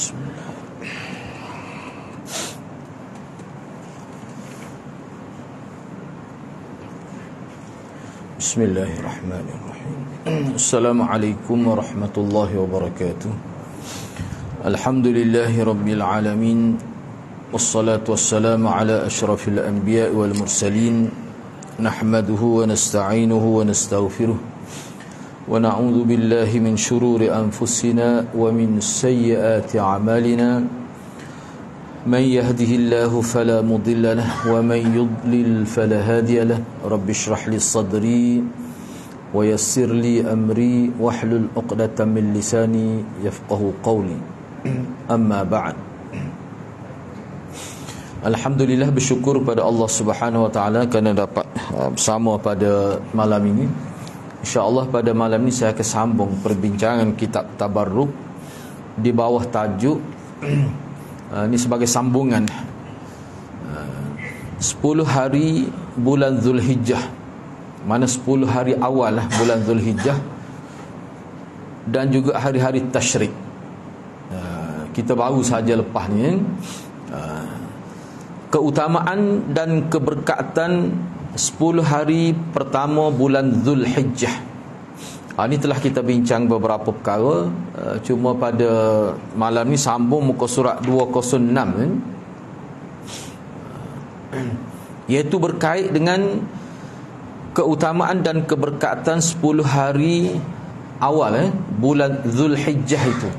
Bismillah. Bismillahirrahmanirrahim. Assalamualaikum warahmatullahi wabarakatuh. Alhamdulillahi rabbil alamin. Wassalatu wassalamu ala asyrafil anbiya'i wal mursalin. Nahmaduhu wa nasta'inuhu wa nastaghfiruh. Wa na'udzu billahi min shururi anfusina wa min sayyiati a'malina. Man yahdihillahu fala mudilla lahu wa man yudlil fala hadiya lahu. Rabbi shrah li sadri wa yassir li amri wahlul 'uqdatam min lisani yafqahu qawli. Amma ba'd. Alhamdulillah, bersyukur pada Allah Subhanahu wa taala kerana dapat bersama pada malam ini. InsyaAllah pada malam ini saya akan sambung perbincangan kitab Tabarruk di bawah tajuk ini sebagai sambungan 10 hari bulan Zulhijjah, mana 10 hari awal bulan Zulhijjah dan juga hari-hari tasyrik. Kita baru saja lepas ni keutamaan dan keberkatan 10 hari pertama bulan Zulhijjah. Ini telah kita bincang beberapa perkara. Cuma pada malam ni sambung muka surat 206 iaitu berkait dengan keutamaan dan keberkatan 10 hari awal bulan Zulhijjah itu.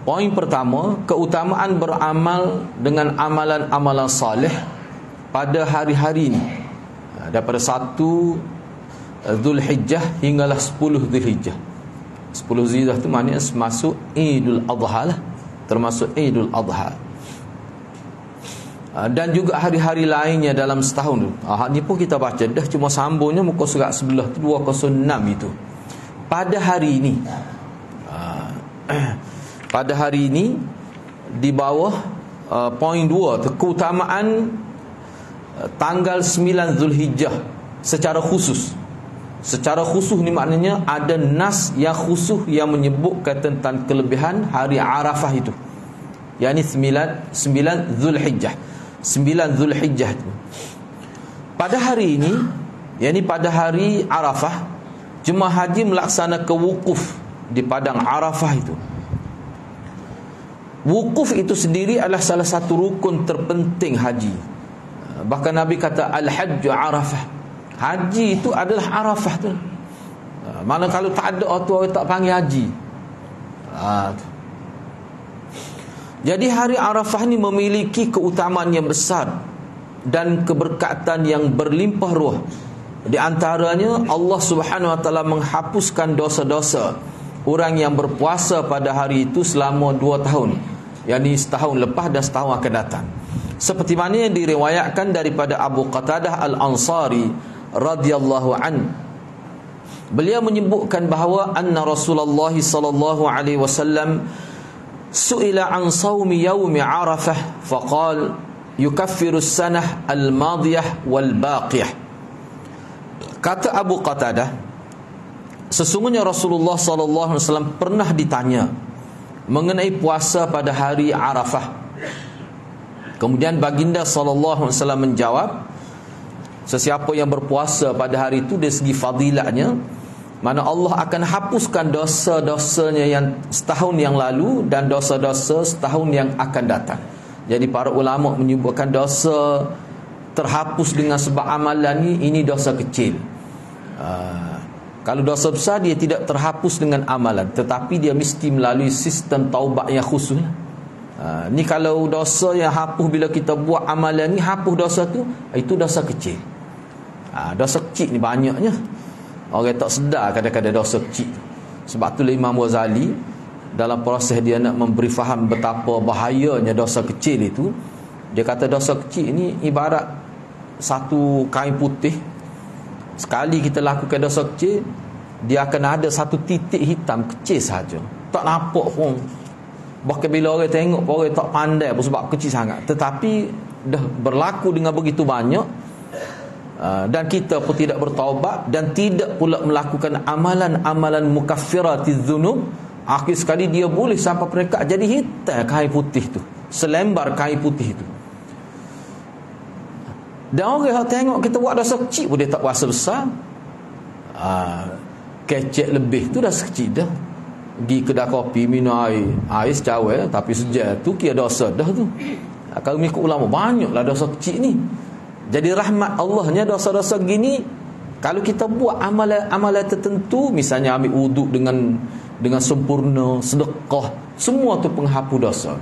Poin pertama, keutamaan beramal dengan amalan-amalan salih pada hari-hari ini, daripada 1 Zulhijjah hinggalah 10 Zulhijjah. 10 Zulhijjah itu maknanya masuk Idul Adha lah, termasuk Idul Adha. Dan juga hari-hari lainnya dalam setahun tu. Ni pun kita baca dah, cuma sambungnya muka surat sebelah tu 206 itu. Pada hari ini pada hari ini di bawah poin 2 keutamaan tanggal 9 Zulhijjah secara khusus. Secara khusus ni maknanya ada nas yang khusus yang menyebutkan tentang kelebihan hari Arafah itu. Yakni 9 Zulhijjah. 9 Zulhijjah itu. Pada hari ini, yakni pada hari Arafah, jemaah haji melaksanakan wukuf di padang Arafah itu. Wukuf itu sendiri adalah salah satu rukun terpenting haji. Bahkan Nabi kata al-hajju Arafah. Haji itu adalah Arafah tu. Mana kalau tak ada orang tak panggil haji. Jadi hari Arafah ni memiliki keutamaan yang besar dan keberkatan yang berlimpah ruah. Di antaranya Allah Subhanahu wa taala menghapuskan dosa-dosa orang yang berpuasa pada hari itu selama 2 tahun. yakni setahun lepas dan setahun akan datang. Seperti mana yang diriwayatkan daripada Abu Qatadah Al-Ansari radhiyallahu an. Beliau menyebutkan bahawa anna Rasulullah sallallahu alaihi wasallam su'ila an shaumi yaumi Arafah faqala yukaffiru as-sanah al-madiyah wal baqiyah. Kata Abu Qatadah, sesungguhnya Rasulullah sallallahu alaihi wasallam pernah ditanya mengenai puasa pada hari Arafah. Kemudian baginda sallallahu alaihi wasallam menjawab, sesiapa yang berpuasa pada hari itu dari segi fadilatnya, mana Allah akan hapuskan dosa-dosanya yang setahun yang lalu dan dosa-dosa setahun yang akan datang. Jadi para ulama menyebutkan dosa terhapus dengan sebab amalan ini dosa kecil. Kalau dosa besar dia tidak terhapus dengan amalan, tetapi dia mesti melalui sistem taubat yang khusus. Ni kalau dosa yang hapus bila kita buat amalan ni, hapus dosa tu, itu dosa kecil. Dosa kecil ni banyaknya. Orang tak sedar kadang-kadang dosa kecil. Sebab tu Imam Ghazali dalam proses dia nak memberi faham betapa bahayanya dosa kecil itu, dia kata dosa kecil ni ibarat satu kain putih. Sekali kita lakukan dosa kecil, dia akan ada satu titik hitam kecil saja, tak nampak pun. Bahkan bila orang tengok, orang tak pandai pun sebab kecil sangat. Tetapi dah berlaku dengan begitu banyak, dan kita pun tidak bertaubat dan tidak pula melakukan amalan-amalan mukaffiratiz dzunub, Akhir sekali dia boleh sampai peringkat jadi hitam kain putih tu, selembar kain putih tu. Dan orang tengok kita buat dosa kecil pun dia tak puasa besar. Kecek lebih tu dah sekecil dah. Pergi kedai kopi minum air secawai, tapi sejak tu kira dosa dah tu. Kalau mengikut ulama banyaklah dosa kecil ni. Jadi rahmat Allahnya dosa-dosa gini, kalau kita buat amalan tertentu, misalnya ambil wuduk dengan sempurna, sedekah, semua tu penghapus dosa.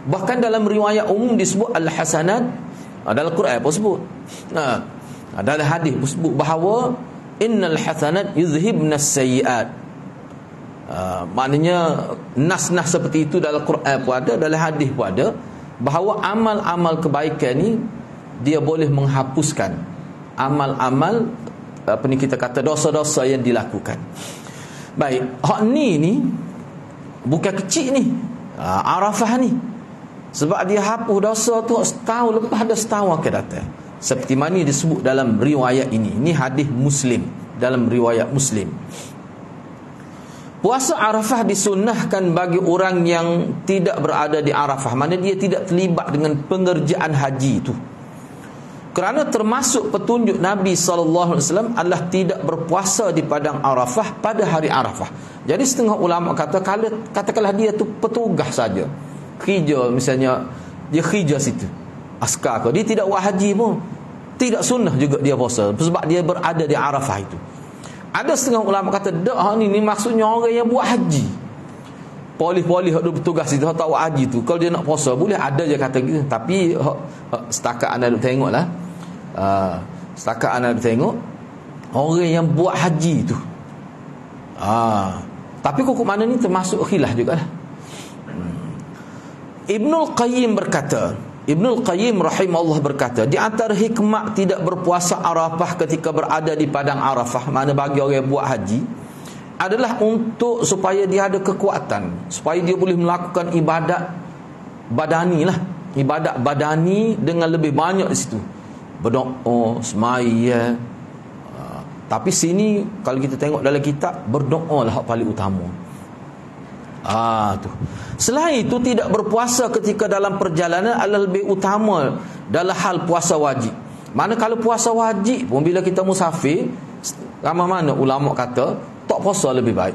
Bahkan dalam riwayat umum disebut al-hasanat, dalam Quran pun sebut, dalam hadis pun sebut bahawa innal hasanat yuzhibnas sayyiat. Maknanya nas-nas seperti itu dalam Quran pun ada, dalam hadis pun ada, bahawa amal-amal kebaikan ni dia boleh menghapuskan amal-amal kita kata dosa-dosa yang dilakukan. Baik, hak ni bukan kecil ni, Arafah ni. Sebab dia hapus dosa tu setahun lepas, ada setahun akan datang. Seperti mana disebut dalam riwayat ini. Ini hadis Muslim, dalam riwayat Muslim. Puasa Arafah disunnahkan bagi orang yang tidak berada di Arafah, mana dia tidak terlibat dengan pengerjaan haji itu. Kerana termasuk petunjuk Nabi SAW adalah tidak berpuasa di padang Arafah pada hari Arafah. Jadi setengah ulama kata, katakanlah dia tu petugas saja, kerja misalnya, dia kerja situ, askar ke, dia tidak buat haji pun, tidak sunnah juga dia puasa, sebab dia berada di Arafah itu. Ada setengah ulama kata, dak ni maksudnya orang yang buat haji, polis-polis hak bertugas itu, hak tak buat haji tu, kalau dia nak puasa boleh, ada je kata gitu. Tapi setakat anda duk tengok lah, setakat anda duk tengok orang yang buat haji tu, tapi kok mana ni termasuk khilaf jugalah. Ibnul Qayyim rahimahullah berkata, di antara hikmah tidak berpuasa Arafah ketika berada di padang Arafah, mana bagi orang yang buat haji, adalah untuk supaya dia ada kekuatan, supaya dia boleh melakukan ibadat badani lah, ibadat badani dengan lebih banyak di situ, berdoa, semaya. Tapi sini kalau kita tengok dalam kitab, berdoa lah hak paling utama. Tu. Selain itu, tidak berpuasa ketika dalam perjalanan adalah lebih utama dalam hal puasa wajib. Mana kalau puasa wajib pun bila kita musafir, ramai mana ulama kata tak puasa lebih baik.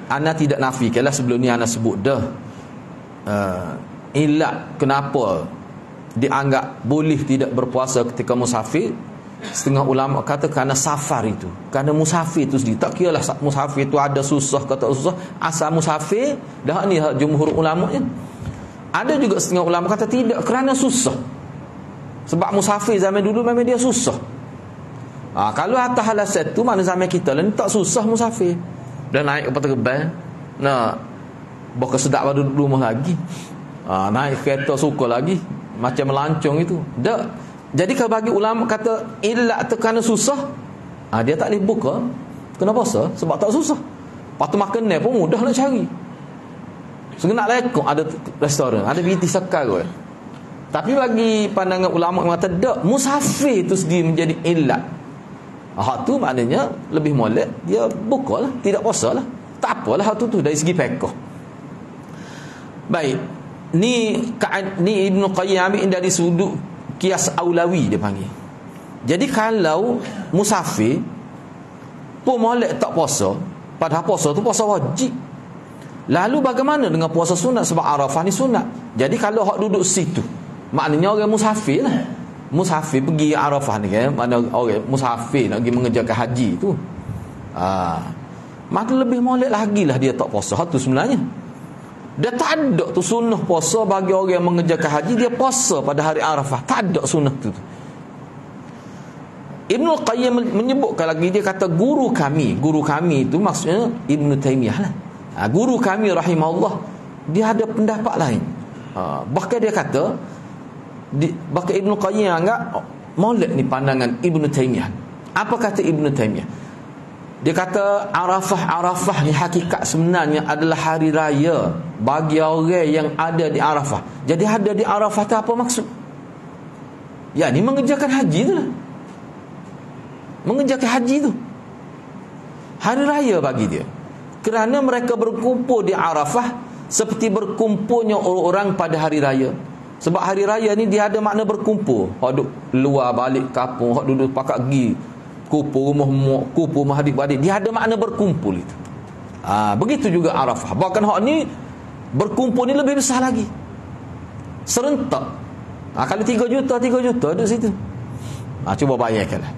Ana tidak nafikanlah, sebelum ni ana sebut dah ilat kenapa dianggap boleh tidak berpuasa ketika musafir. Setengah ulama kata kerana safar itu, kerana musafir itu sendiri. Tak kiralah musafir itu ada susah ke tak susah, asal musafir dah, ni jumhur ulama je. Ada juga setengah ulama kata tidak, kerana susah. Sebab musafir zaman dulu memang dia susah. Kalau atas alasan tu, mana zaman kita lah ni tak susah musafir. Dah naik ke Terbang, nak bawa sedap pada rumah lagi, naik kereta suka lagi, macam melancong itu. Dak. Jadi kalau bagi ulama kata ilat kerana susah, dia tak boleh buka, kena puasa sebab tak susah. Lepas tu makan pun mudah nak cari. Segenak lekuk ada restoran, ada biti sekar kot. Tapi bagi pandangan ulama kata tak, musafir itu sendiri menjadi ilat. Hak tu maknanya lebih molek, dia buka lah, tidak puasa lah. Tak apalah hak tu dari segi fiqh. Baik, ni Ibnu Qayyim ambil dari sudut kias aulawi dia panggil. Jadi kalau musafir pun molek tak puasa, padahal puasa tu puasa wajib, lalu bagaimana dengan puasa sunat? Sebab Arafah ni sunat. Jadi kalau hak duduk situ, maknanya orang musafir lah. Musafir pergi Arafah ni kan, mana orang musafir nak pergi mengerjakan haji tu, maka lebih molek lagi lah dia tak puasa. Hak tu sebenarnya dia tak ada tu sunnah puasa bagi orang yang mengerjakan haji, dia puasa pada hari Arafah. Tak ada sunnah tu. Ibnu Qayyim menyebutkan lagi, dia kata guru kami itu maksudnya Ibnu Taimiyah lah. Guru kami rahimahullah, dia ada pendapat lain. Bahkan dia kata, bahkan Ibnu Qayyim anggap molek ni pandangan Ibnu Taimiyah. Apa kata Ibnu Taimiyah? Dia kata Arafah ni hakikat sebenarnya adalah hari raya bagi orang yang ada di Arafah. Jadi ada di Arafah tu apa maksud? Ya, ni mengerjakan haji tu lah. Mengerjakan haji tu. hari raya bagi dia. Kerana mereka berkumpul di Arafah seperti berkumpulnya orang-orang pada hari raya. Sebab hari raya ni dia ada makna berkumpul. Hak duduk luar balik kampung, hak duduk pakat pergi kumpul rumah adik-beradik, dia ada makna berkumpul itu. Begitu juga Arafah. Bahkan hak ni berkumpul ni lebih besar lagi. Serentak. Kalau 3 juta duduk situ. Cuba bayangkanlah.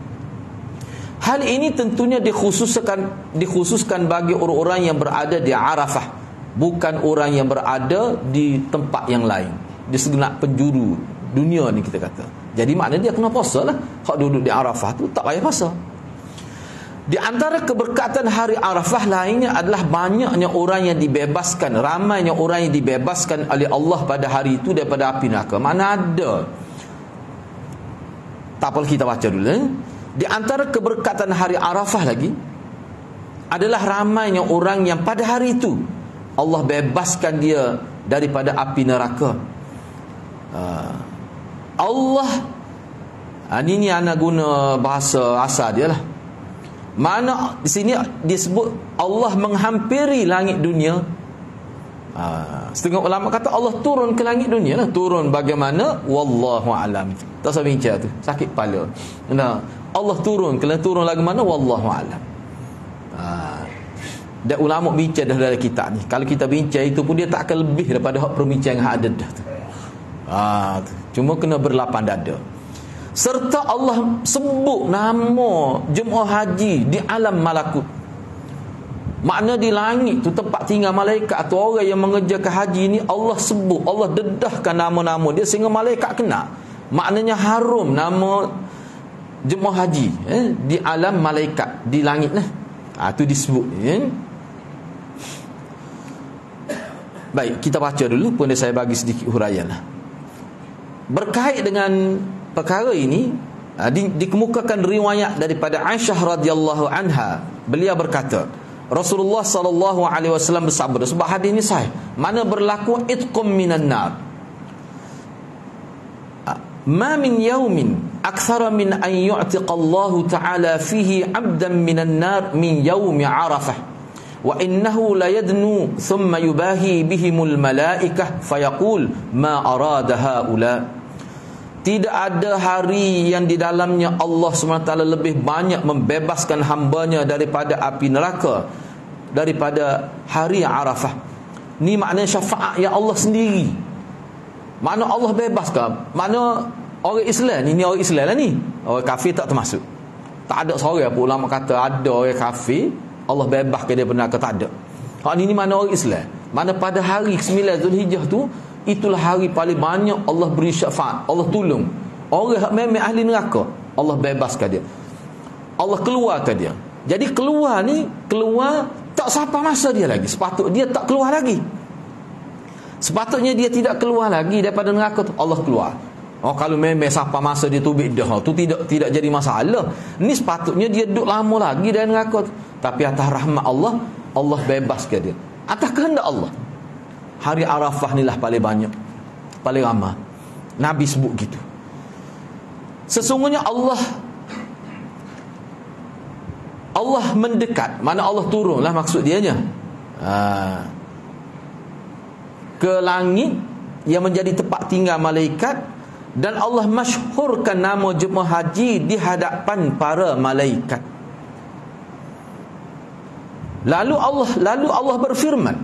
Hal ini tentunya dikhususkan bagi orang-orang yang berada di Arafah, bukan orang yang berada di tempat yang lain, di segenap penjuru dunia ni kita kata. Jadi maknanya dia kena puasa lah. Hak duduk di Arafah tu tak payah puasa. Di antara keberkatan hari Arafah lainnya adalah banyaknya orang yang dibebaskan, ramainya orang yang dibebaskan oleh Allah pada hari itu daripada api neraka. Mana ada. Tak apa, kita baca dulu. Di antara keberkatan hari Arafah lagi adalah ramainya orang yang pada hari itu Allah bebaskan dia daripada api neraka. Allah, ini anak guna bahasa asal dia lah. Mana di sini disebut Allah menghampiri langit dunia. Setengah ulama kata Allah turun ke langit dunia lah. Turun bagaimana? Wallahu alam. Tak usah bincang tu, sakit kepala. Allah turun, kalau turun lagu mana? Wallahu alam. Dan ulama bincang dah dalam kitab ni. Kalau kita bincang itu pun dia tak akan lebih daripada hak perbincangan yang ada dah tu. Cuma kena berlapan dada. Serta Allah sebut nama jemaah haji di alam malakut. Makna di langit tu tempat tinggal malaikat atau orang yang mengerjakan haji ni, Allah sebut, Allah dedahkan nama-nama dia sehingga malaikat kenal. Maknanya harum nama jemaah haji di alam malaikat, di langit lah. Itu disebut. Baik, kita baca dulu pun saya bagi sedikit huraian lah. Berkait dengan perkara ini, dikemukakan riwayat daripada Aisyah radhiyallahu anha. Beliau berkata, Rasulullah sallallahu alaihi wasallam bersabda, sebab hadis ini sahih, mana berlaku itqum minan nar. Ma min yaumin akthara min an yu'tiqa Allah ta'ala fihi 'abdan minan nar min yaumi Arafah. Wa innahu la yadnu thumma yubahi bihimul malaikah fayaqul ma arada haula. Tidak ada hari yang di dalamnya Allah SWT lebih banyak membebaskan hambanya daripada api neraka daripada hari Arafah. Ni maknanya syafaat yang Allah sendiri. Mana Allah bebaskan. Mana orang Islam ni orang Islam lah ni. Orang kafir tak termasuk. Tak ada seorang apa ulama kata ada orang kafir Allah bebaskan dia neraka, tak ada. Hak ni mana orang Islam. Mana pada hari 9 Zulhijjah tu, itulah hari paling banyak Allah beri syafaat, Allah tolong orang yang memang ahli neraka, Allah bebaskan dia, Allah keluarkan dia. Jadi keluar tak sampai masa dia lagi. Sepatutnya dia tak keluar lagi. Sepatutnya dia tidak keluar lagi daripada neraka tu, Allah keluar. Kalau memang sampai masa dia tubik dah, tu tidak jadi masalah. Ni sepatutnya dia duduk lama lagi dalam neraka tu. Tapi atas rahmat Allah, Allah bebaskan dia. Atas kehendak Allah. Hari Arafah ni lah paling banyak, paling ramai. Nabi sebut gitu. Sesungguhnya Allah mendekat. Mana Allah turun lah maksud dianya. Ke langit yang menjadi tempat tinggal malaikat, dan Allah masyhurkan nama jemaah haji di hadapan para malaikat. Lalu Allah berfirman,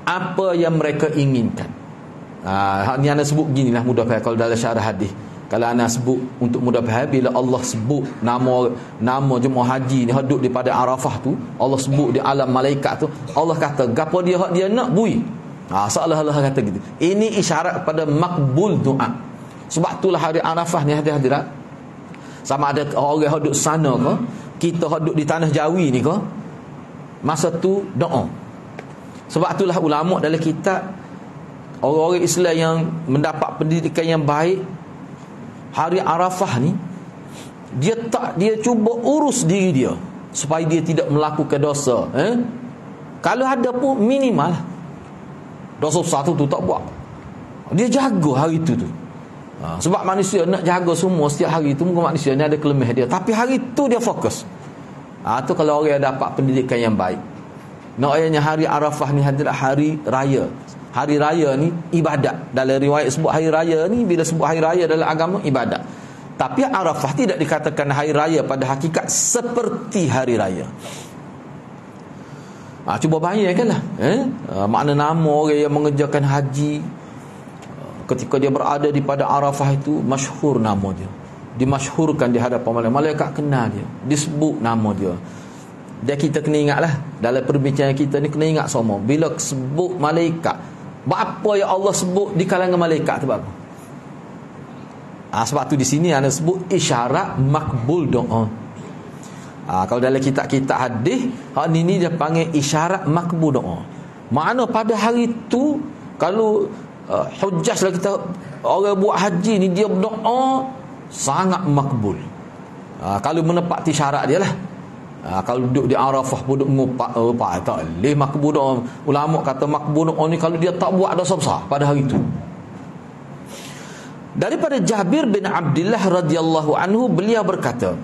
apa yang mereka inginkan. Ni anda sebut ginilah mudah faham kalau dalam syarah hadis. Kalau anda sebut untuk mudah faham, bila Allah sebut nama jemaah haji ni duduk di pada Arafah tu, Allah sebut di alam malaikat tu, Allah kata gapo dia nak bui. Seolah-olah kata gitu. Ini isyarat kepada makbul doa. Sebab itulah hari Arafah ni hadirat. Sama ada orang duduk sana ke, kita duduk di tanah Jawi ni ke, masa tu doa. Sebab itulah ulama dalam kitab, orang-orang Islam yang mendapat pendidikan yang baik, hari Arafah ni dia cuba urus diri dia supaya dia tidak melakukan dosa. Kalau ada pun minimal dosa satu tu tak buat. Dia jaga hari tu. Sebab manusia nak jaga semua setiap hari tu, mungkin manusia ni ada kelemahan dia. Tapi hari tu dia fokus. Tu kalau orang yang dapat pendidikan yang baik. Ayatnya hari Arafah ni adalah hari raya. Hari raya ni ibadat. Dalam riwayat sebut hari raya ni, bila sebut hari raya dalam agama, ibadat. Tapi Arafah tidak dikatakan hari raya pada hakikat seperti hari raya. Cuba bayangkanlah, makna nama orang yang mengerjakan haji ketika dia berada di pada Arafah itu, masyhur nama dia, dimasyhurkan di hadapan malaikat, kenal dia, disebut nama dia. Dan kita kena ingatlah, dalam perbincangan kita ni kena ingat semua, bila sebut malaikat, apa yang Allah sebut di kalangan malaikat tu apa? Sebab tu di sini ana sebut isyarat makbul doa. Kalau dalam kitab-kitab hadis, ni dia panggil isyarat makbul doa. Makna pada hari tu, kalau hujjah lah kita, orang buat haji ni dia berdoa sangat makbul. Kalau menepati syarat dia lah. Kalau duduk di Arafah duduk ngupak tak boleh makbul doa. Ulama kata makbul doa ni kalau dia tak buat dosa besar pada hari tu. Daripada Jabir bin Abdullah radhiyallahu anhu, beliau berkata,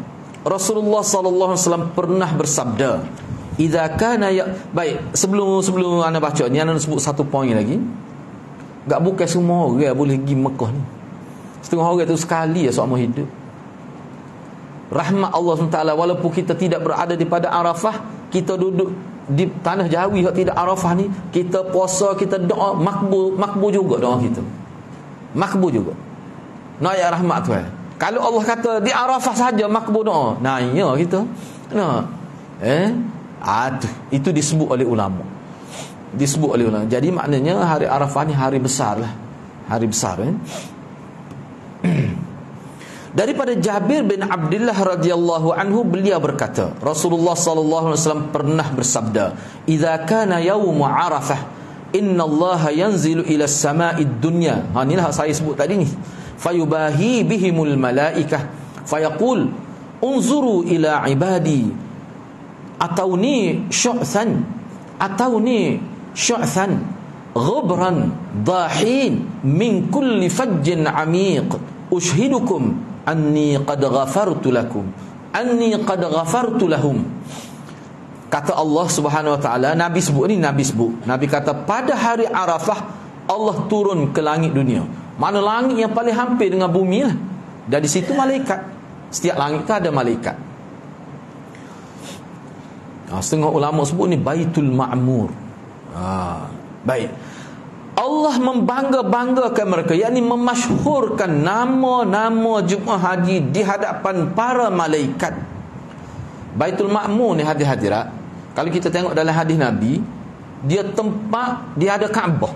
Rasulullah sallallahu alaihi wasallam pernah bersabda, "Idza kana baik, sebelum anda baca ni anda sebut satu poin lagi. Tak bukan semua orang boleh pergi Mekah ni. Setengah orang tu sekali ya seumur hidup. Rahmat Allah SWT, walaupun kita tidak berada di pada Arafah, kita duduk di tanah Jawi yang tidak Arafah ni, kita puasa, kita doa, makbul juga doa kita. Makbul juga. Ayat rahmat Tuhan. Kalau Allah kata di Arafah saja makbul doa, ya kita. Itu disebut oleh ulama. Jadi maknanya hari Arafah ni hari besar lah. Hari besar. Daripada Jabir bin Abdullah radhiyallahu anhu, beliau berkata, Rasulullah sallallahu alaihi wasallam pernah bersabda, "Idza kana yaum Arafah, inna Allah yanzilu ila as-sama'id dunya." Inilah saya sebut tadi ni. Fayubahi bihimul malaikah fayaqul unzuru ila ibadi atawni syu'than ghubran dahin min kulli fajjin amiq ushhidukum anni qad ghafartu lahum. Kata Allah Subhanahu wa taala, Nabi sebut. Nabi kata pada hari Arafah Allah turun ke langit dunia. Mana langit yang paling hampir dengan bumi lah. Dan di situ malaikat. Setiap langit tu ada malaikat. Setengah ulama sebut ni Baitul Ma'mur. Baik. Allah membangga-banggakan mereka, yakni memasyhurkan nama-nama jemaah haji di hadapan para malaikat. Baitul Ma'mur ni hadirat. Kalau kita tengok dalam hadis Nabi, dia ada Kaabah.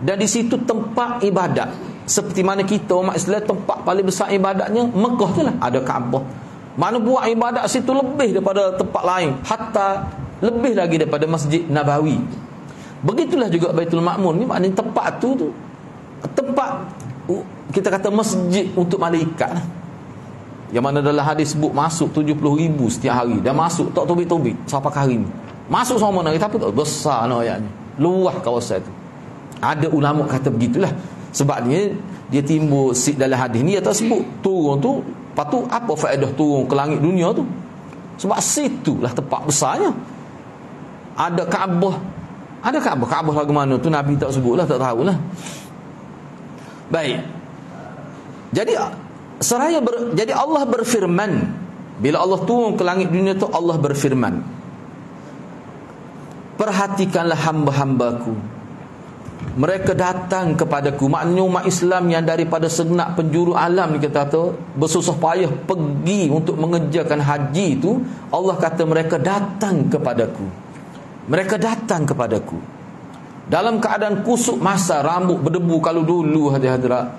Dan di situ tempat ibadat. Seperti mana kita umat Islam, tempat paling besar ibadatnya Mekah tu lah, ada Kaabah. Mana buat ibadat situ lebih daripada tempat lain, hatta lebih lagi daripada Masjid Nabawi. Begitulah juga Baitul Ma'mur ni, maknanya tempat tu tempat kita kata masjid untuk malaikat lah. Yang mana dalam hadis sebut masuk 70,000 setiap hari. Dan masuk tak tobik-tobik sampai hari ni. Masuk sama hari, tapi tak besar ayatnya. Luah kawasan tu. Ada ulama kata begitulah. Sebab dia timbul dalam hadis ni, dia tak sebut turun tu. Lepas tu apa faedah turun ke langit dunia tu? Sebab situlah tempat besarnya. Ada Kaabah. Kaabah lagu mana tu Nabi tak sebut lah, tak tahulah. Baik. Jadi jadi Allah berfirman. Bila Allah turun ke langit dunia tu, Allah berfirman, "Perhatikanlah hamba-hambaku. Mereka datang kepadaku." Maknanya umat Islam yang daripada segenap penjuru alam ni, kita kata bersusah payah pergi untuk mengerjakan haji itu, Allah kata mereka datang kepadaku. Dalam keadaan kusuk masa, rambut berdebu. Kalau dulu hadirat,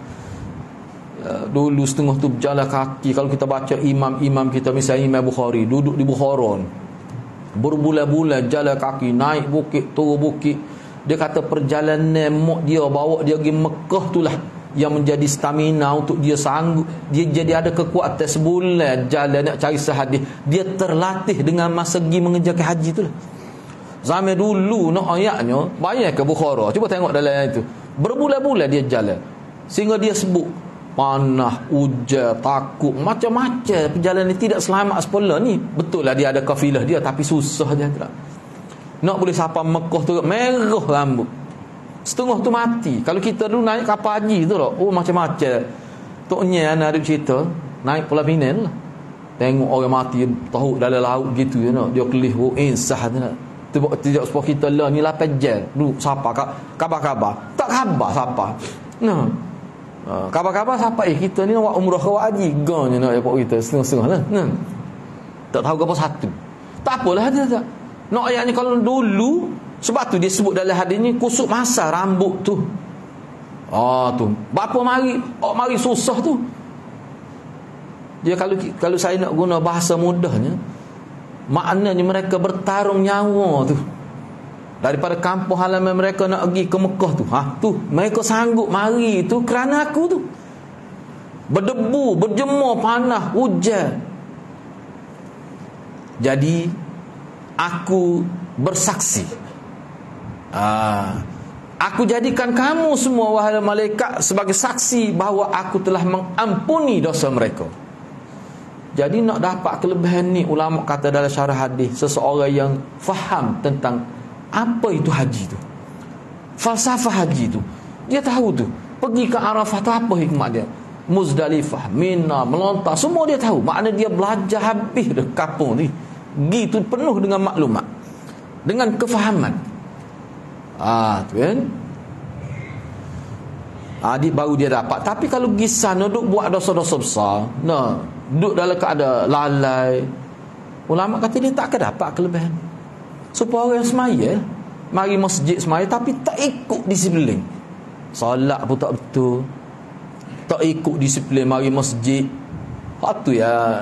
dulu setengah tu berjalan kaki. Kalau kita baca imam kita, misalnya Imam Bukhari duduk di Bukharan, berbulan-bulan jalan kaki, naik bukit, turun bukit. Dia kata perjalanan mak dia bawa dia pergi Mekah itulah yang menjadi stamina untuk dia sanggup. Dia jadi ada kekuatan sebulan jalan nak cari sehadis. Dia terlatih dengan masa pergi mengerjakan haji itulah. Zaman dulu nak ayatnya, bayar ke Bukhara, cuba tengok dalam itu. Berbulan-bulan dia jalan. Sehingga dia sebut panah, hujan, takut, macam-macam perjalanan tidak selamat sepuluh ni. Betul lah dia ada kafilah dia, tapi susah je tak. Nak boleh sampai Mekah tu merah rambut, setengah tu mati. Kalau kita dulu naik kapal haji tu lah, oh macam-macam. Toknya anak ada cerita naik Pulau Pinang lah, tengok orang mati tahu dalam laut gitu je nak. Dia kelih insah tu nak. Tidak sebab kita lah ni 8 jam duduk siapa khabar tak khabar siapa nah khabar siapa kita ni nak umrah ke haji ganya nak dapat kita setengah-setengah lah nah. Tak tahu apa satu tak apalah dia tak nak ayatnya. Kalau dulu sebab tu dia sebut dalam hadis ni kusuk masa rambut tu tu berapa mari susah tu dia. Kalau saya nak guna bahasa mudahnya, maknanya mereka bertarung nyawa tu. Daripada kampung halaman mereka nak pergi ke Mekah tu. Tu mereka sanggup mari tu kerana aku tu. Berdebu, berjemur, panas, hujan. Jadi aku bersaksi. Aku jadikan kamu semua wahai malaikat sebagai saksi bahawa aku telah mengampuni dosa mereka. Jadi nak dapat kelebihan ni, ulama kata dalam syarah hadis, seseorang yang faham tentang apa itu haji tu, falsafah haji tu, dia tahu tu. Pergi ke Arafah tu apa hikmat dia, Muzdalifah, Mina, melontar, semua dia tahu. Makna dia belajar habis dah kapung ni. Gitu penuh dengan maklumat, dengan kefahaman. Tu kan. Adik baru dia dapat. Tapi kalau pergi sana duk buat dosa-dosa besar, duduk dalam keadaan lalai, ulama kata dia tak akan dapat kelebihan. Supaya orang semaya mari masjid semaya tapi tak ikut disiplin, solat pun tak betul, tak ikut disiplin mari masjid. Tu ya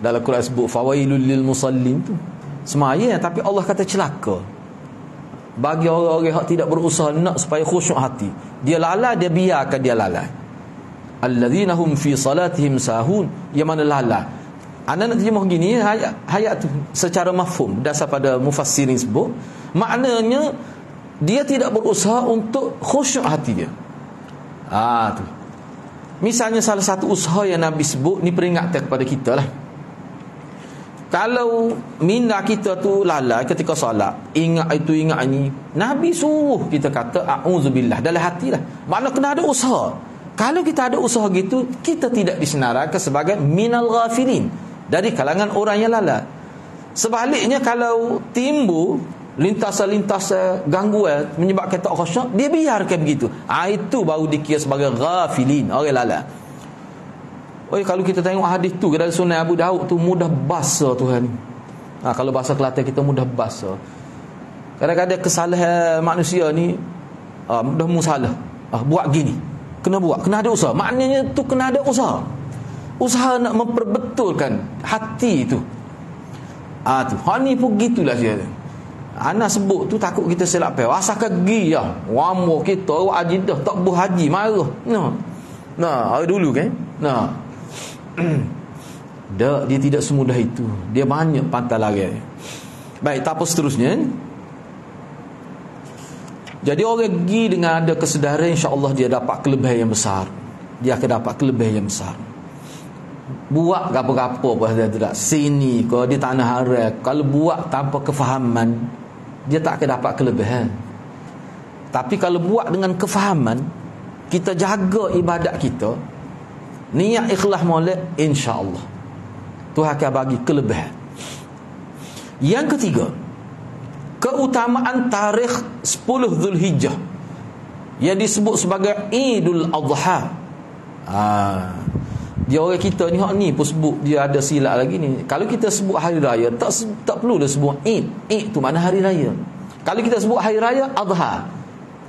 dalam Quran sebut fawailul lil musallin tu, semaya tapi Allah kata celaka bagi orang-orang yang tidak berusaha nak supaya khusyuk hati. Dia lalai, dia biarkan dia lalai. Alladzina hum fi salatihim sahun, yang mana lalai. Anda nak terjemah gini ayat tu secara mafhum dasar pada mufassirin sebut, maknanya dia tidak berusaha untuk khusyuk hati dia. Tu. Misalnya salah satu usaha yang Nabi sebut ni, peringatan kepada kita lah. Kalau minda kita tu lalai ketika solat, ingat itu ingat ini, Nabi suruh kita kata a'udzubillah dalam hati lah. Maknanya kena ada usaha. Kalau kita ada usaha gitu, kita tidak disenaraikan sebagai minal ghafilin, dari kalangan orang yang lalai. Sebaliknya kalau timbul lintasan-lintasan gangguan menyebabkan tak khusyuk, dia biarkan begitu. Itu baru dikira sebagai ghafilin, orang lalai. Kalau kita tengok hadis tu dalam Sunan Abu Daud tu, mudah basa Tuhan. Kalau bahasa Kelantan kita mudah basa. Kadang-kadang kesalahan manusia ni mudah musalah. Buat gini, kena buat, kena ada usaha. Maknanya tu kena ada usaha. Usaha nak memperbetulkan hati tu. Tu hak ni pun gitulah dia. Ana sebut tu takut kita silap pe. Asalkan gi ya. Wamo kita wajidah tak buh haji marah. Dulu kan. Dia tidak semudah itu. Dia banyak pantai lari. Baik, tak apa seterusnya. Jadi orang pergi dengan ada kesedaran, insya-Allah dia dapat kelebihan yang besar. Dia akan dapat kelebihan yang besar. Buat apa-apa pun tidak sini kalau di tanah haram, kalau buat tanpa kefahaman, dia tak akan dapat kelebihan. Tapi kalau buat dengan kefahaman, kita jaga ibadat kita, niat ikhlas molek, insya-Allah Tuhan akan bagi kelebihan. Yang ketiga, keutamaan tarikh 10 Zulhijjah yang disebut sebagai Idul Adha. Dia orang kita ni hak ni pun sebut, dia ada silap lagi ni. Kalau kita sebut hari raya, tak perlu dah sebut Id. Id tu mana hari raya. Kalau kita sebut hari raya, Adha.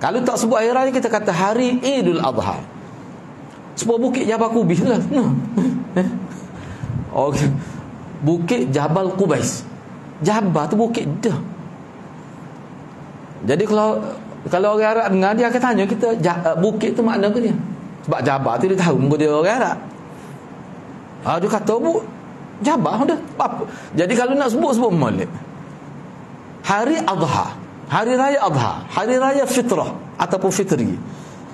Kalau tak sebut hari raya, kita kata hari Idul Adha. Sebuah bukit Jabal Qubais lah. Bukit Jabal Qubais. Jabal tu bukit dah. Jadi kalau orang Arab dengar, dia akan tanya kita, bukit tu makna apa dia? Sebab Jabal tu dia tahu, mungkin dia orang Arab. Dia kata Jabal dah. Apa? Jadi kalau nak sebut Maulid, hari Adha, hari raya Adha, hari raya Fitrah ataupun Fitri.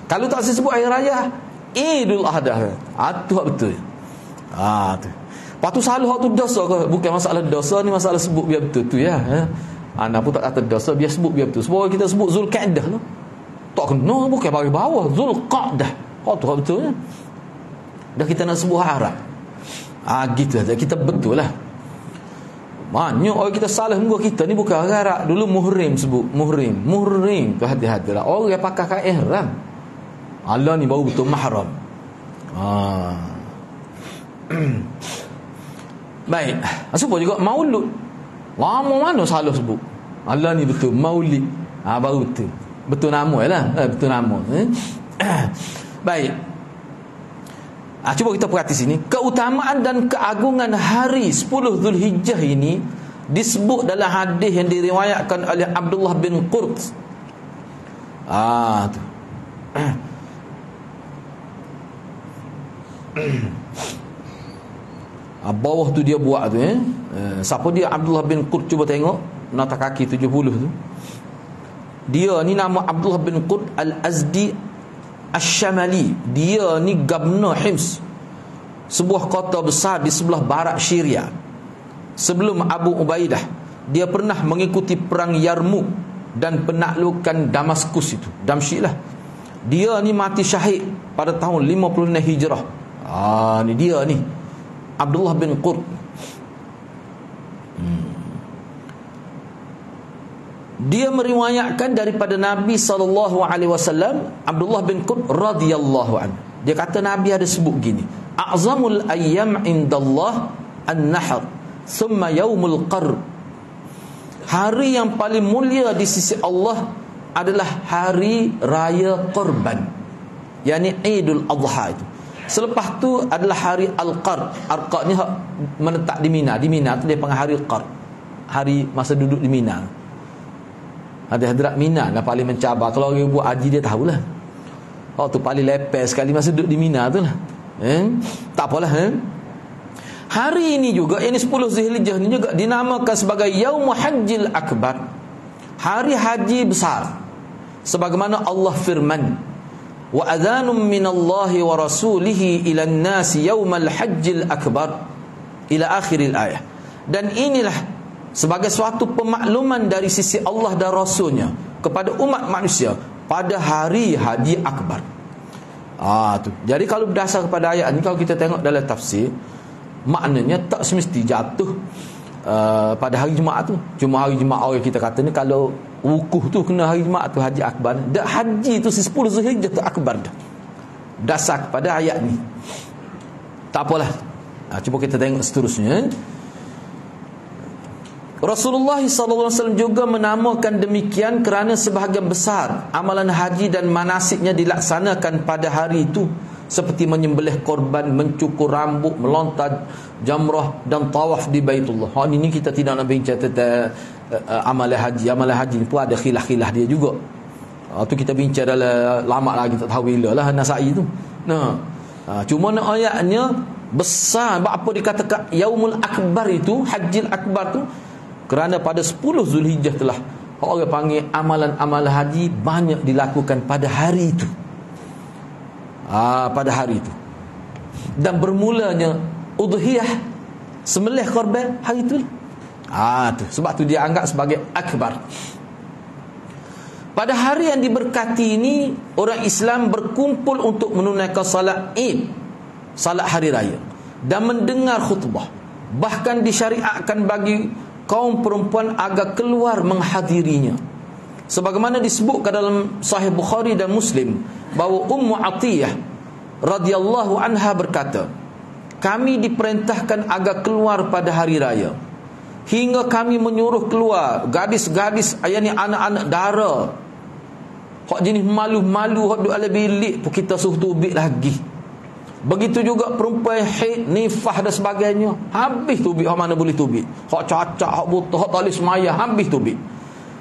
Kalau tak sebut hari raya, Idul Adha. Tu betul. Tu. Lepas tu salah tu dosa ke? Bukan masalah dosa ni, masalah sebut biar betul tu ya. Anda pun tak kata dosa, biar sebut biar betul. Sebab kita sebut Zulqa'dah lah. Tak kena, bukan bagi bawah. Zulqa'dah. Tu betul ya. Dah kita nak sebut Arab. Gitu lah. Kita betul lah. Banyak orang kita salah muka kita ni bukan orang Arab. Dulu muhrim sebut. Muhrim tu hati-hati lah. Orang yang pakai kain ihram. Allah ni baru betul mahram. Baik. Sebut juga maulud. Lama mana salah sebut. Allah ni betul maulid. Baru betul. Betul nama lah. Betul nama. Baik. Cuba kita perhati sini. Keutamaan dan keagungan hari 10 Zulhijjah ini disebut dalam hadis yang diriwayatkan oleh Abdullah bin Qurt. Tu. Bawah tu dia buat tu siapa dia Abdullah bin Qurt, cuba tengok nota kaki 70 tu. Dia ni nama Abdullah bin Qurt Al-Azdi Asy-Syamali. Dia ni Gubernur Hims, sebuah kota besar di sebelah barat Syria. Sebelum Abu Ubaidah, dia pernah mengikuti perang Yarmuk dan penaklukan Damaskus itu, Damsyik lah. Dia ni mati syahid pada tahun 56 Hijrah. Ni dia ni Abdullah bin Qurt. Dia meriwayatkan daripada Nabi SAW, Abdullah bin Qurt radhiyallahu anhu. Dia kata Nabi ada sebut gini, a'zamul ayyam indallah an-nahr thumma yaumul qar. Hari yang paling mulia di sisi Allah adalah hari raya Qurban, yakni Idul Adha itu. Selepas tu adalah hari Al-Qar. Al-Qar ni menetap di Mina. Di Mina tu dia panggil hari Qar. Hari masa duduk di Mina. Ada hadrat Mina lah paling mencabar. Kalau orang buat haji dia tahulah. Tu paling lepas sekali masa duduk di Mina tu lah. Tak apalah. Hari ini juga, ini 10 Zulhijjah ni juga dinamakan sebagai Yaumul Hajjil Akbar. Hari haji besar. Sebagaimana Allah firman, wa adhanum minallahi wa rasulihi ila an-nasi yaumal hajjil akbar ila akhiril ayah. Dan inilah sebagai suatu pemakluman dari sisi Allah dan Rasulnya kepada umat manusia pada hari haji akbar. Tu. Jadi kalau berdasar kepada ayat ni, kalau kita tengok dalam tafsir, maknanya tak semesti jatuh pada hari Jumaat tu. Cuma hari Jumaat orang kita kata ni kalau wukuf tu kena hari Jumaat tu haji akbar. Dak haji tu 10 Zulhijjah tu akbar dah. Dasar kepada ayat ni. Tak apalah. Cuba kita tengok seterusnya. Rasulullah SAW juga menamakan demikian kerana sebahagian besar amalan haji dan manasiknya dilaksanakan pada hari itu, seperti menyembelih korban, mencukur rambut, melontar jamrah dan tawaf di Baitullah. Ini kita tidak nak bincang tentang amalan haji. Amalan haji ni pun ada khilaf-khilaf dia juga. Tu kita bincang dalam lama lagi, tak tahu bila lah Nasai tu. Cuma nak ayatnya besar. Apa dikatakan Yaumul Akbar itu, Hajjil Akbar tu, kerana pada 10 Zulhijjah telah orang panggil amalan-amalan haji banyak dilakukan pada hari itu. Pada hari itu. Dan bermulanya udhiyah, sembelih korban hari itu. Tu. Sebab tu dia anggap sebagai akbar. Pada hari yang diberkati ini, orang Islam berkumpul untuk menunaikan salat Id, salat hari raya, dan mendengar khutbah. Bahkan disyariatkan bagi kaum perempuan agar keluar menghadirinya. Sebagaimana disebutkan dalam Sahih Bukhari dan Muslim bahawa Ummu Atiyah radhiyallahu anha berkata, kami diperintahkan agar keluar pada hari raya, hingga kami menyuruh keluar gadis-gadis, yakni anak-anak dara, hak jenis malu-malu, hak duduk dalam bilik pun kita suruh tubik lagi. Begitu juga perempuan haid, nifah dan sebagainya, habis tubik. Hak mana boleh tubik, hak cacat, hak buta, hak tak boleh semaya, habis tubik.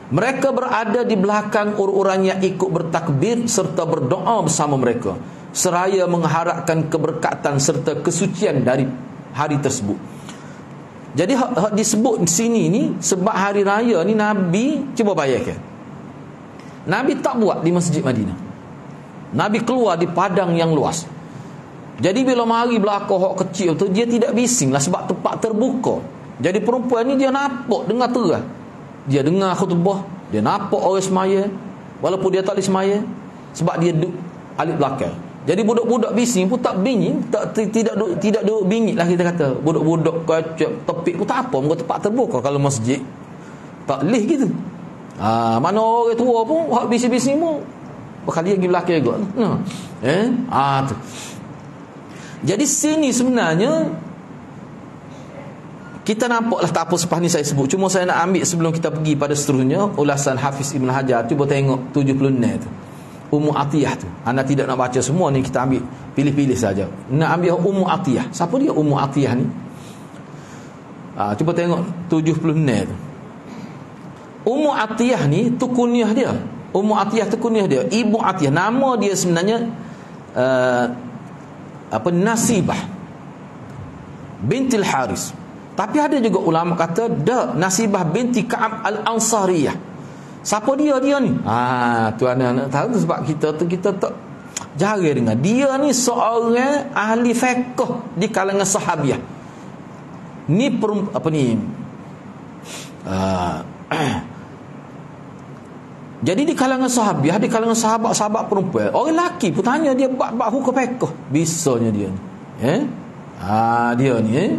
Mereka berada di belakang orang-orang yang ikut bertakbir serta berdoa bersama mereka, seraya mengharapkan keberkatan serta kesucian dari hari tersebut. Jadi hak disebut di sini ni sebab hari raya ni Nabi, cuba bayangkan, Nabi tak buat di Masjid Madinah. Nabi keluar di padang yang luas. Jadi bila mari belakang hak kecil tu, dia tidak bising lah sebab tempat terbuka. Jadi perempuan ni dia nampak dengar terang. Dia dengar khutbah, dia nampak orang semaya walaupun dia tak boleh semaya sebab dia duduk alik belakang. Jadi budak-budak bising pun tak bingit, tidak duduk bingit lah kita kata. Budak-budak kacak tepik pun tak apa, muka tempat terbuka. Kalau masjid tak leh gitu. Mana orang tua pun hak bising-bising pun berkali pergi belakang juga. Tu. Jadi sini sebenarnya kita nampaklah tak apa sepas ni saya sebut. Cuma saya nak ambil sebelum kita pergi pada seterusnya ulasan Hafiz Ibn Hajar. Cuba tengok 76 tu. Ummu Atiyah tu. Anda tidak nak baca semua ni, kita ambil pilih-pilih saja. Nak ambil Ummu Atiyah. Siapa dia Ummu Atiyah ni? Cuba tengok 76 tu. Ummu Atiyah ni tu kunyah dia. Ummu Atiyah tu kunyah dia. Ibu Atiyah. Nama dia sebenarnya Nasibah bintil Haris. Tapi ada juga ulama kata Nasibah binti Ka'ab al-Ansariyah. Siapa dia ni? Tu anak-anak tahu tu sebab kita tak jarang dengar. Dia ni seorang ahli fiqh di kalangan sahabiah. Ni jadi di kalangan sahabiah, di kalangan sahabat-sahabat perempuan, orang lelaki pun tanya dia bab hukum fiqh. Bisanya dia ni. Dia ni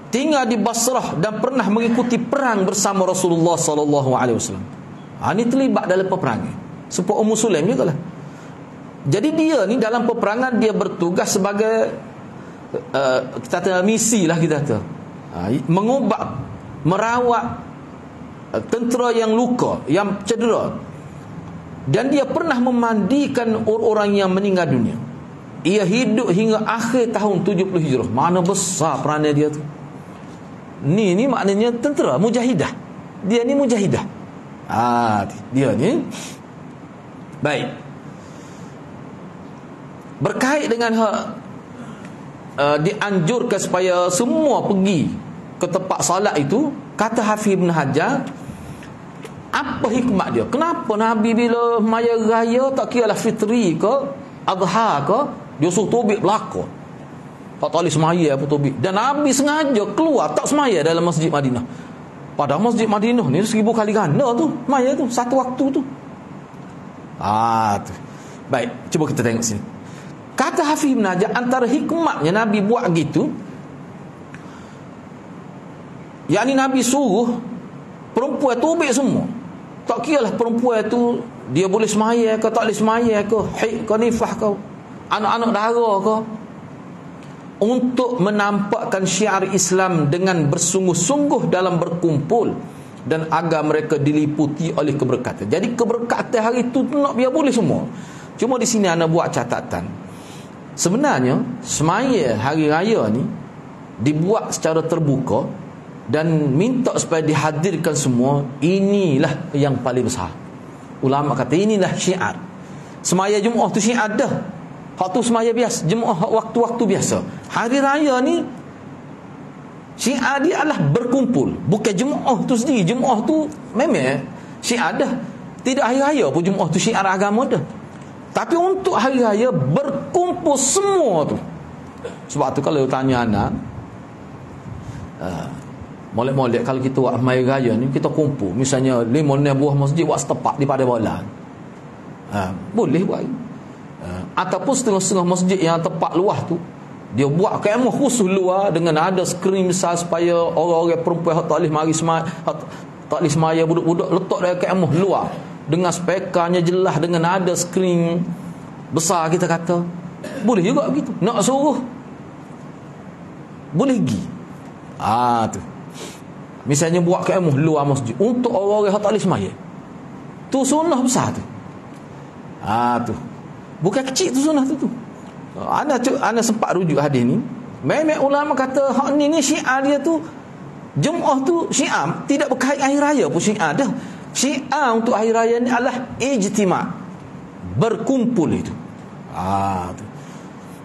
tinggal di Basrah dan pernah mengikuti perang bersama Rasulullah sallallahu alaihi wasallam. Ni terlibat dalam peperangan. Sepupu Ummu Sulaim jugalah. Jadi dia ni dalam peperangan dia bertugas sebagai kita kata misi lah kita kata. Mengubat, merawat tentera yang luka, yang cedera. Dan dia pernah memandikan orang-orang yang meninggal dunia. Ia hidup hingga akhir tahun 70 Hijrah. Mana besar peranan dia tu. Ni maknanya tentera mujahidah. Dia ni mujahidah. Dia ni. Baik. Berkait dengan dianjurkan supaya semua pergi ke tempat salat itu, kata Hafiz Ibn Hajar, apa hikmat dia? Kenapa Nabi bila maya raya, tak kira lah fitri ke adha ke, dia suruh tubik belaka, tak boleh semaya apa tubik. Dan Nabi sengaja keluar tak semaya dalam Masjid Madinah. Padahal Masjid Madinah ni 1000 kali ganda tu maya tu satu waktu tu. Tu. Baik, cuba kita tengok sini. Kata Hafiz Ibn Hajar, antara hikmatnya Nabi buat gitu, yakni Nabi suruh perempuan tubik semua. Tak kira lah perempuan tu dia boleh semaya ke tak boleh semaya ke, haid ke nifah ke, anak-anak dara ke, untuk menampakkan syiar Islam dengan bersungguh-sungguh dalam berkumpul dan agar mereka diliputi oleh keberkatan. Jadi keberkatan hari itu nak biar boleh semua. Cuma di sini ana buat catatan. Sebenarnya semaya hari raya ni dibuat secara terbuka dan minta supaya dihadirkan semua. Inilah yang paling besar. Ulama kata inilah syiar. Semaya Jumaat tu syiar dah. Hak tu semaya biasa, Jumaat waktu-waktu biasa. Hari raya ni syiar dia adalah berkumpul. Bukan Jumaat tu sendiri. Jumaat tu memang syiar dah. Tidak hari raya pun Jumaat tu syiar agama dah. Tapi untuk hari raya berkumpul semua tu. Sebab tu kalau tanya anak, molek-molek kalau kita buat mai raya ni, kita kumpul misalnya 5-6 buah masjid buat setepak di pada bola. Boleh buat. Ataupun setengah-setengah masjid yang tepat luah tu, dia buat kemah khusus luar dengan ada skrin besar supaya orang-orang perempuan tak boleh mari semaya, tak boleh semaya, budak-budak letak dalam kemah luar dengan speakernya jelas, dengan ada skrin besar kita kata. Boleh juga begitu. Nak suruh boleh pergi. Tu. Misalnya buat kemah luar masjid untuk orang-orang yang tak boleh semaya. Tu sunnah besar tu. Tu. Bukan kecil tu sunnah tu. Ana sempat rujuk hadis ni. Memang ulama kata hak ni syiar dia tu, Jumaat tu syiar tidak berkait hari raya pun syiar dah. Syiar untuk hari raya ni adalah ijtima', berkumpul itu. Tu.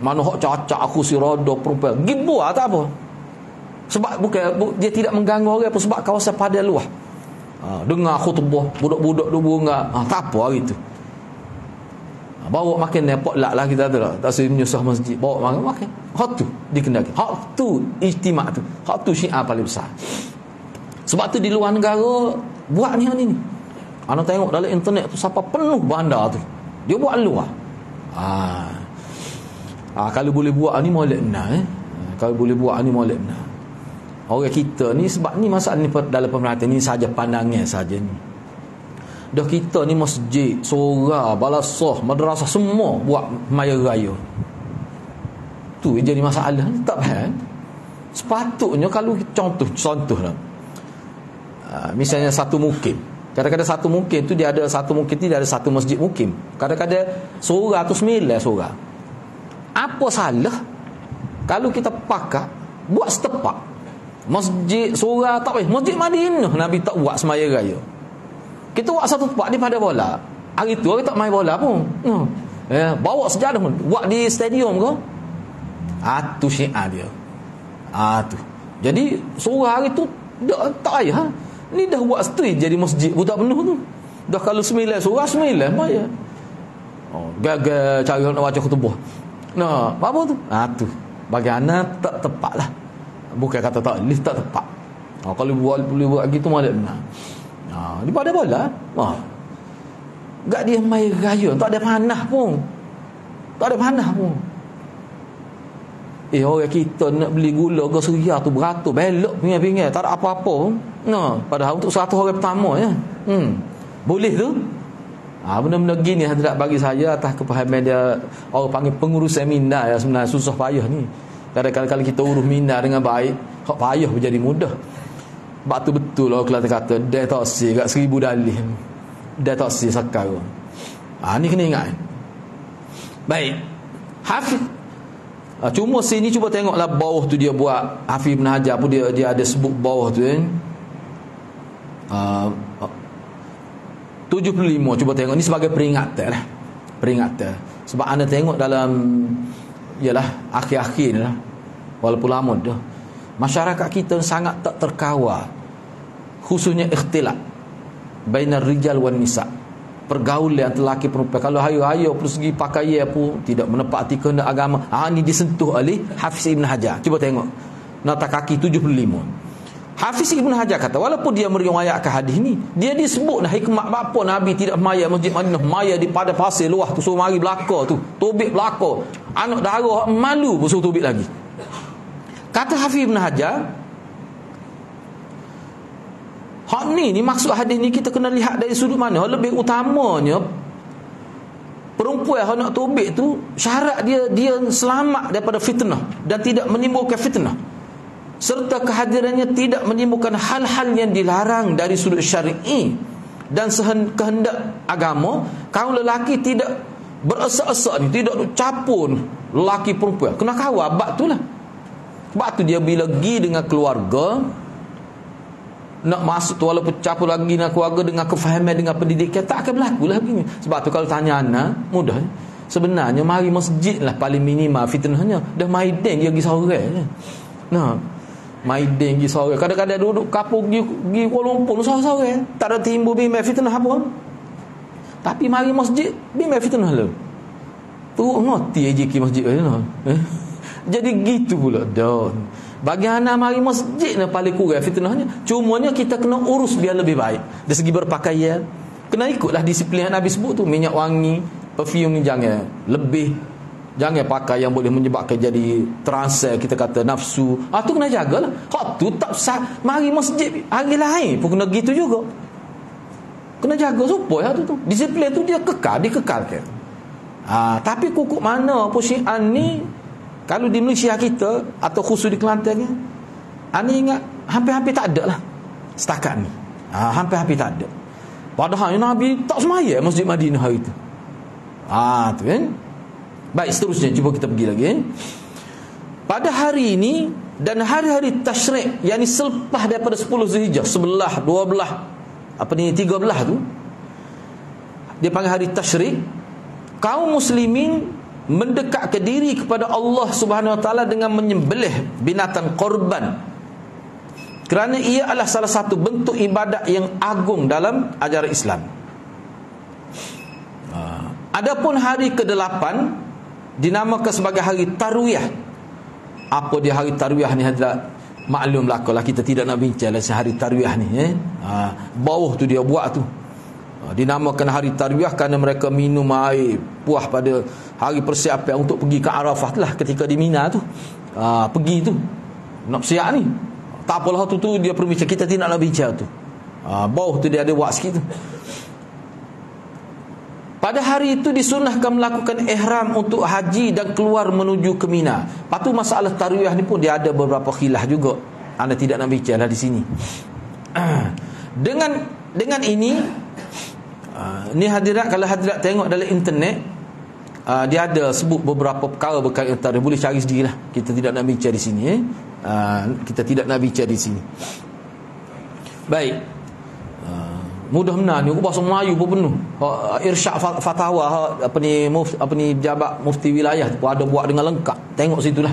Mana hak cacak aku si roda perempuan gibuah tak apa. Sebab bukan dia tidak mengganggu orang apa, sebab kawasan padan luas. Dengar khutbah budak-budak dulu enggak, tak apa hari tu. Bawa makan nepot lah kita tu lah. Tak usah menyusah masjid. Bawa makan. Hak tu dikendaki. Hak tu ijtima' tu. Hak tu Syiah paling besar. Sebab tu di luar negara buat ni. Ana tengok dalam internet tu siapa penuh bandar tu. Dia buat luar. Kalau boleh buat ni molek benar Kalau boleh buat ni molek benar. Orang kita ni sebab ni masalah ni dalam pemerhatian ni saja pandangan saja ni. Dah kita ni masjid, surau, balasah, madrasah semua buat maya raya. Tu jadi masalah. Tak faham. Sepatutnya kalau contoh lah. Misalnya satu mukim. Kadang-kadang satu mukim tu dia ada satu mukim tu dia ada satu masjid mukim. Kadang-kadang surau tu 9 surau. Apa salah kalau kita pakat buat setepak masjid surau tak payah. Masjid Madinah Nabi tak buat semaya raya. Kita buat satu tempat di pada bola. Hari tu orang tak main bola pun. Bawa sejadah pun. Buat di stadium ke? Tu Syiah dia. Tu. Jadi surau hari tu tak payah. Ni dah buat street jadi masjid pun tak penuh tu. Dah kalau 9 surau 9 payah. Gagal cari nak baca khutbah. Apa tu? Tu. Bagi anak tak tepat lah. Bukan kata tak boleh, tak tepat. Kalau boleh buat gitu malah benar. Di pada bola gak dia main raya. Tak ada panah pun. Orang kita nak beli gula ke Suria tu beratus belok pinggir-pinggir tak ada apa-apa pun. Padahal untuk 100 orang pertama boleh tu. Benda-benda gini Hadrat bagi saya atas kepahaman dia. Orang panggil pengurus seminar yang sebenarnya susah payah ni. Kadang-kadang kalau kita urus minda dengan baik, hak payah menjadi mudah. Sebab tu betul lah Kelantan kata dia toksi kat 1000 dalih. Dia toksi sakar. Ni kena ingat. Baik. Hafiz. Cuma sini cuba tengoklah bawah tu dia buat. Hafiz Ibn Hajar pun dia ada sebut bawah tu 75. Cuba tengok ni sebagai peringatan lah. Peringatan. Sebab anda tengok dalam ialah akhir-akhir ni lah. Walaupun lama dah. Masyarakat kita sangat tak terkawal, khususnya ikhtilat bainar rijal wan nisa, pergaulan antara lelaki perempuan. Kalau hari-raya dari segi pakaian pun tidak menepati kehendak agama. Ni disentuh oleh Hafiz Ibn Hajar. Cuba tengok nota kaki 75. Hafiz Ibn Hajar kata walaupun dia meriwayatkan hadis ni, dia disebut hikmat apa Nabi tidak maya Masjid Madinah, maya di pada pasir luah tu, suruh mari belaka tu, tubik belaka, anak darah malu pun suruh tubik lagi. Kata Hafiz Ibn Hajar, hak ni maksud hadis ni kita kena lihat dari sudut mana. Lebih utamanya perempuan yang nak tubik tu syarat dia selamat daripada fitnah dan tidak menimbulkan fitnah, serta kehadirannya tidak menimbulkan hal-hal yang dilarang dari sudut syar'i dan kehendak agama. Kaum lelaki tidak beresak-esak ni, tidak capur lelaki perempuan, kena kawal. Bab tu lah. Sebab tu dia bila pergi dengan keluarga nak masuk tu, walaupun capur lagi dengan keluarga, dengan kefahaman, dengan pendidikan, tak akan berlaku lah begini. Sebab tu kalau tanya anak mudah, sebenarnya mari masjid lah paling minimal fitnahnya. Dah maiden dia pergi seorang. Maiden pergi seorang. Kadang-kadang duduk kapur pergi Kuala Lumpur seorang-seorang, tak ada timbul bimbang fitnah apa. Tapi mari masjid bimbang fitnah lah. Teruk ngerti AJK masjid jadi gitu pula don. Bagi anak mari masjid ni paling kurang fitnahnya. Cumanya kita kena urus biar lebih baik. Dari segi berpakaian kena ikutlah disiplin yang Nabi sebut tu. Minyak wangi, perfume ni jangan lebih. Jangan pakai yang boleh menyebabkan jadi transe, kita kata nafsu. Tu kena jagalah. Hak tu tak sah. Mari masjid hari lain pun kena gitu juga. Kena jaga supaya tu. Disiplin tu dia dikekalkan. Tapi kukuk mana pun Syiah ni, kalau di Malaysia kita atau khusus di Kelantan ni, anda ingat hampir-hampir tak ada lah setakat ni. Hampir-hampir tak ada. Padahal Nabi tak semaya Masjid Madinah hari tu. Tu kan. Baik, seterusnya cuba kita pergi lagi. Pada hari ini dan hari-hari tasyrik, yakni selepas daripada 10 Zulhijjah, 11, 12, 13 tu, dia panggil hari tasyrik. Kaum muslimin mendekat ke diri kepada Allah Subhanahu Wa Taala dengan menyembelih binatang korban, kerana ia adalah salah satu bentuk ibadat yang agung dalam ajaran Islam. Adapun hari ke-8 dinamakan sebagai hari tarwiyah. Apa dia hari tarwiyah ni hadirat? Maklumlah kalau kita tidak nak bincang hari tarwiyah ni bawah tu dia buat tu. Dinamakan hari tarwiyah kerana mereka minum air buah pada hari persiapan untuk pergi ke Arafah lah, ketika di Mina tu. Pergi tu nak siap ni. Tak apalah tu dia perbincang, kita tidak nak bincang tu. Bawah tu dia ada buat sikit tu. Pada hari itu disunahkan melakukan ihram untuk haji dan keluar menuju ke Mina. Lepas tu masalah tarwiyah ni pun dia ada beberapa khilaf juga. Anda tidak nak bincanglah di sini. Dengan ini ni hadirat, kalau hadirat tengok dalam internet, dia ada sebut beberapa perkara berkaitan tarwiyah. Boleh cari sendirilah. Kita tidak nak bincang di sini. Kita tidak nak bincang di sini. Baik. Mudah benar ni bahasa Melayu pun penuh. Irsyad fatwa apa ni jabat mufti wilayah pun ada buat dengan lengkap. Tengok situlah.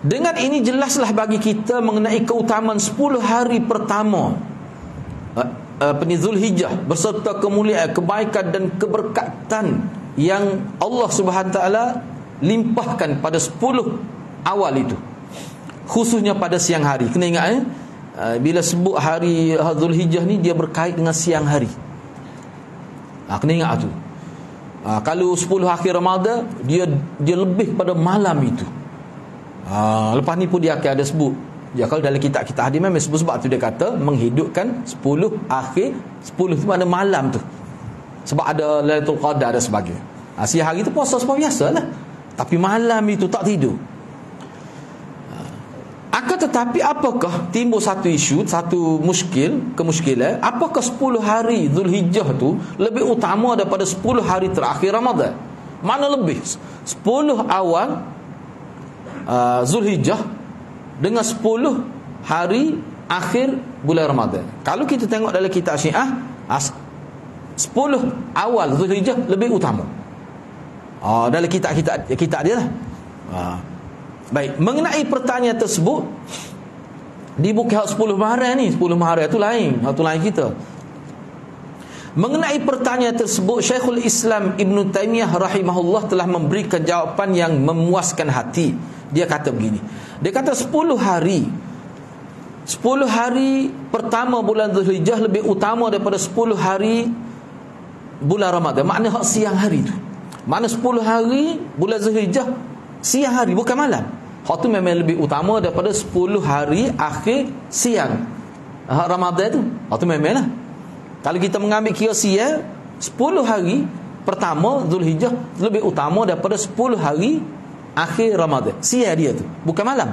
Dengan ini jelaslah bagi kita mengenai keutamaan 10 hari pertama Zulhijjah berserta kemuliaan, kebaikan dan keberkatan yang Allah Subhanahu taala limpahkan pada 10 awal itu. Khususnya pada siang hari. Kena ingat bila sebut hari Zulhijjah ni dia berkait dengan siang hari. Kena ingat tu. Kalau 10 akhir Ramadan dia lebih pada malam itu. Lepas ni pun dia akan ada sebut. Ya, kalau dalam kitab-kitab hadis memang sebab tu dia kata menghidupkan 10 akhir, 10 tu mana malam tu. Sebab ada Lailatul Qadar dan sebagainya. Siang hari tu puasa seperti biasalah. Tapi malam itu tak tidur. Akan tetapi apakah timbul satu isu, satu kemuskilan, apakah 10 hari Zulhijjah tu lebih utama daripada 10 hari terakhir Ramadan? Mana lebih? 10 awal Zulhijjah dengan 10 hari akhir bulan Ramadan. Kalau kita tengok dalam kitab Syiah, 10 awal Zulhijjah lebih utama. Dalam kitab dia lah. Baik, mengenai pertanyaan tersebut, di buku 10 Muharram ni, 10 Muharram tu lain, satu lain kita. Mengenai pertanyaan tersebut, Syekhul Islam Ibn Taymiyah rahimahullah telah memberikan jawapan yang memuaskan hati. Dia kata begini. Dia kata 10 hari pertama bulan Zulhijjah lebih utama daripada 10 hari bulan Ramadan. Maknanya hak siang hari tu. Mana 10 hari bulan Zulhijjah siang hari, bukan malam. Hak tu memang lebih utama daripada 10 hari akhir siang Ramadan tu. Hak tu memang lah. Kalau kita mengambil kira siang, 10 hari pertama Zulhijjah lebih utama daripada 10 hari akhir Ramadan. Siang dia tu, bukan malam.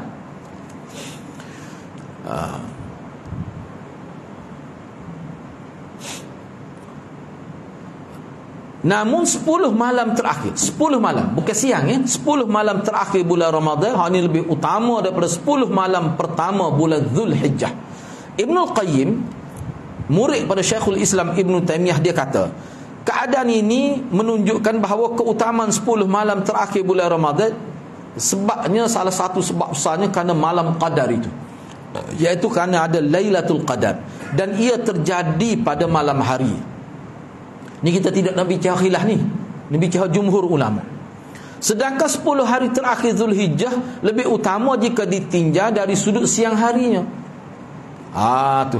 Namun 10 malam terakhir, 10 malam, bukan siang 10 malam terakhir bulan Ramadan, hal ini lebih utama daripada 10 malam pertama bulan Zulhijjah. Ibnul Qayyim, murid pada Syekhul Islam Ibn Taymiyah, dia kata, keadaan ini menunjukkan bahawa keutamaan 10 malam terakhir bulan Ramadan, sebabnya salah satu sebab besarnya kerana malam qadar itu, iaitu kerana ada Lailatul Qadar, dan ia terjadi pada malam hari. Ni kita tidak nak bicara khilaf ni. Ni bicara jumhur ulama. Sedangkan 10 hari terakhir Zulhijjah lebih utama jika ditinjau dari sudut siang harinya. Tu.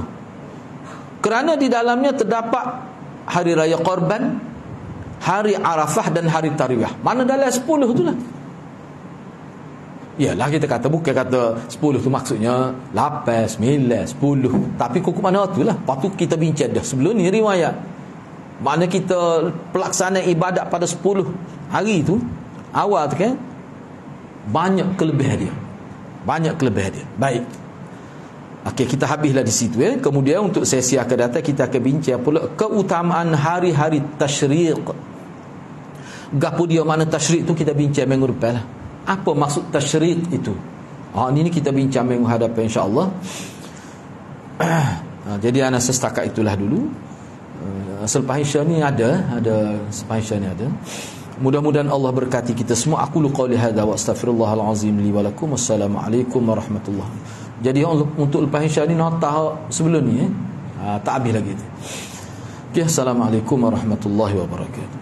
Kerana di dalamnya terdapat hari raya Korban, hari Arafah dan hari Tarwiyah. Mana dalam 10 tu lah. Yalah, kita kata bukan kata 10 tu maksudnya 8, 9, 10. Tapi kok mana tu lah. Lepas tu kita bincang dah. Sebelum ni riwayat. Makna kita pelaksanaan ibadat pada 10 hari tu, awal tu kan, banyak kelebihan dia. Banyak kelebihan dia. Baik. Okey, kita habislah di situ Kemudian untuk sesi akan datang kita akan bincang pula keutamaan hari-hari tasyriq. Gapo dia makna tasyriq tu kita bincang minggu depan lah. Apa maksud tasyriq itu? Ini kita bincang minggu hadapan insya-Allah. Jadi ana setakat itulah dulu. Selepas Isya ni ada selepas Isya ni ada. Mudah-mudahan Allah berkati kita semua. Aku qauli hadza wa astaghfirullahal azim li wa lakum. Wassalamualaikum warahmatullahi. Jadi untuk lepas Isya ni notah sebelum ni tak habis lagi tu. Okay, Assalamualaikum warahmatullahi wabarakatuh.